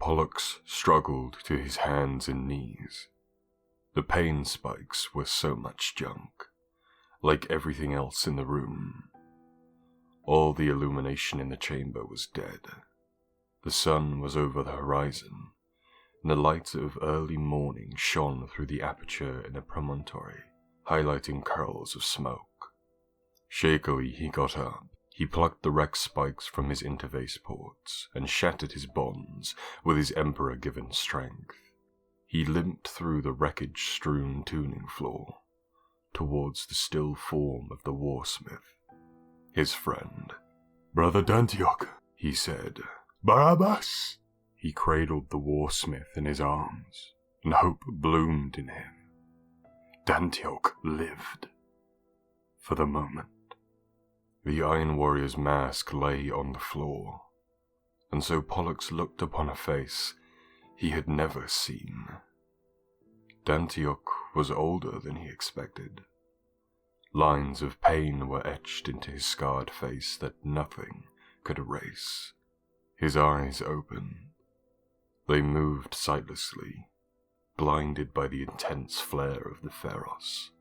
Pollux struggled to his hands and knees. The pain spikes were so much junk, like everything else in the room. All the illumination in the chamber was dead. The sun was over the horizon, and the light of early morning shone through the aperture in the promontory, highlighting curls of smoke. Shakily he got up. He plucked the wreck spikes from his interface ports and shattered his bonds with his Emperor-given strength. He limped through the wreckage-strewn tuning floor, towards the still form of the warsmith, his friend. "Brother Dantioch," he said. "Barabas!" He cradled the warsmith in his arms, and hope bloomed in him. Dantioch lived. For the moment. The Iron Warrior's mask lay on the floor, and so Pollux looked upon a face he had never seen. Dantioch was older than he expected. Lines of pain were etched into his scarred face that nothing could erase. His eyes opened. They moved sightlessly, blinded by the intense flare of the Pharos.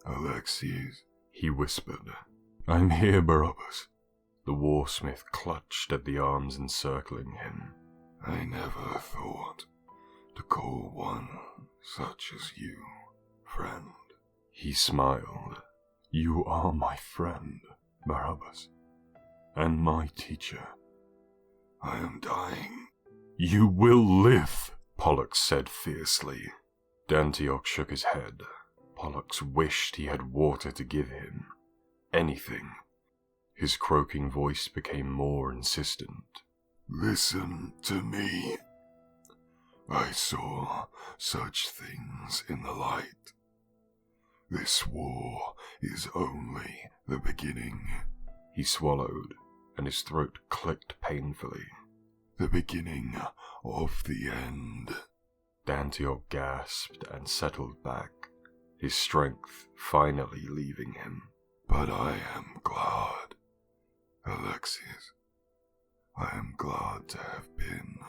"Alexius," he whispered. "I'm here, Barabas." The warsmith clutched at the arms encircling him. "I never thought to call one such as you, friend." He smiled. "You are my friend, Barabas, and my teacher." "I am dying." "You will live," Pollux said fiercely. Dantioch shook his head. Pollux wished he had water to give him. Anything. His croaking voice became more insistent. "Listen to me. I saw such things in the light. This war is only the beginning." He swallowed, and his throat clicked painfully. "The beginning of the end." Dantioch gasped and settled back, his strength finally leaving him. "But I am glad, Alexius. I am glad to have been.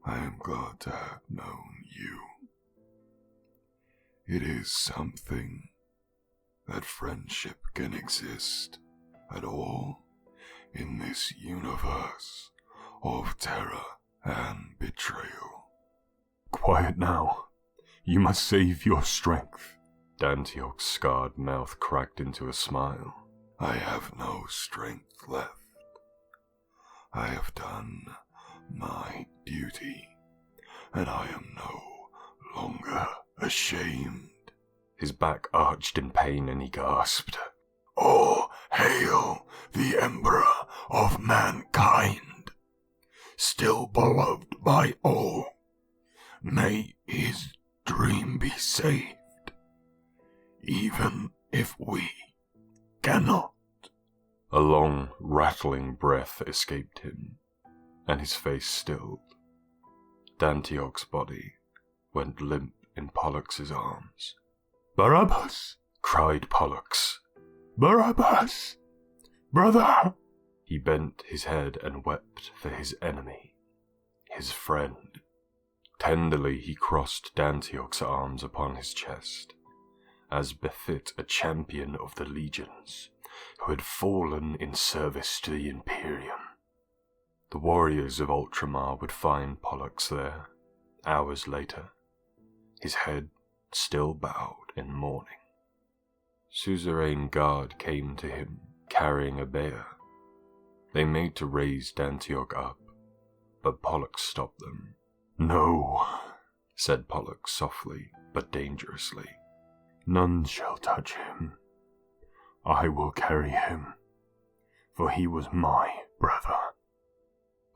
I am glad to have known you. It is something that friendship can exist at all in this universe of terror and betrayal." "Quiet now. You must save your strength." Dantioch's scarred mouth cracked into a smile. "I have no strength left. I have done my duty, and I am no longer ashamed." His back arched in pain and he gasped. "Oh, hail the Emperor of mankind, still beloved by all. May his dream be saved, even if we cannot." A long, rattling breath escaped him, and his face stilled. Dantioch's body went limp in Pollux's arms. "Barabas!" cried Pollux. "Barabas! Brother!" He bent his head and wept for his enemy, his friend. Tenderly he crossed Dantioch's arms upon his chest, as befit a champion of the legions who had fallen in service to the Imperium. The warriors of Ultramar would find Pollux there, hours later, his head still bowed in mourning. Suzerain guard came to him, carrying a bier. They made to raise Dantioch up, but Pollux stopped them. "No," said Pollux softly but dangerously. "None shall touch him. I will carry him, for he was my brother."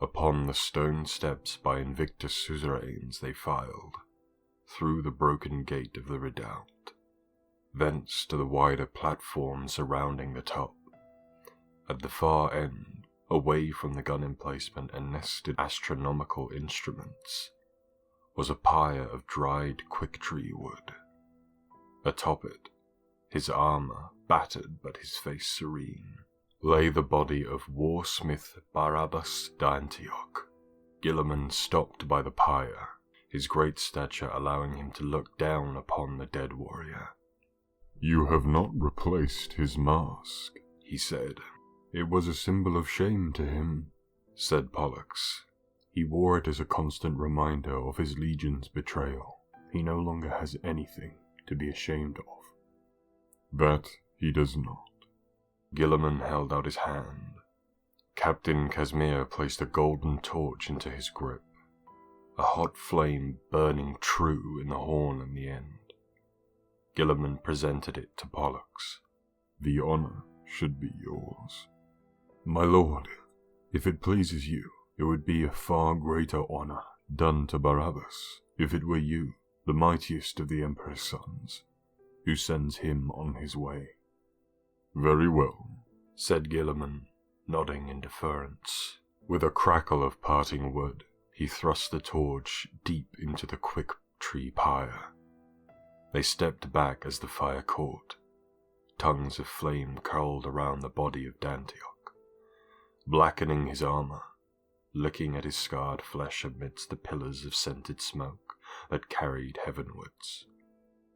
Upon the stone steps by Invictus suzerains they filed, through the broken gate of the redoubt, thence to the wider platform surrounding the top. At the far end, away from the gun emplacement and nested astronomical instruments, was a pyre of dried quick-tree wood. Atop it, his armor battered but his face serene, lay the body of warsmith Barabas Dantioch. Gilliman stopped by the pyre, his great stature allowing him to look down upon the dead warrior. "You have not replaced his mask," he said. "It was a symbol of shame to him," said Pollux. "He wore it as a constant reminder of his legion's betrayal. He no longer has anything to be ashamed of." "That he does not." Gilliman held out his hand. Captain Casimir placed a golden torch into his grip, a hot flame burning true in the horn in the end. Gilliman presented it to Pollux. "The honor should be yours." "My lord, if it pleases you, it would be a far greater honor done to Barabas if it were you, the mightiest of the Emperor's sons, who sends him on his way." "Very well," said Gilliman, nodding in deference. With a crackle of parting wood, he thrust the torch deep into the quick tree pyre. They stepped back as the fire caught. Tongues of flame curled around the body of Dantioch, blackening his armor, licking at his scarred flesh amidst the pillars of scented smoke that carried heavenwards.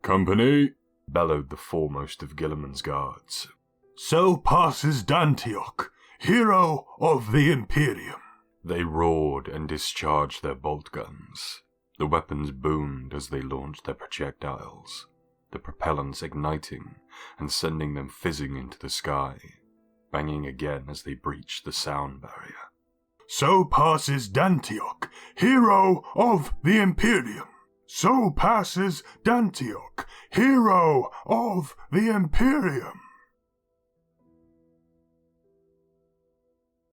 "Company!" bellowed the foremost of Gilliman's guards. "So passes Dantioch, hero of the Imperium." They roared and discharged their bolt guns. The weapons boomed as they launched their projectiles, the propellants igniting and sending them fizzing into the sky, banging again as they breached the sound barrier. "So passes Dantioch, hero of the Imperium. So passes Dantioch, hero of the Imperium."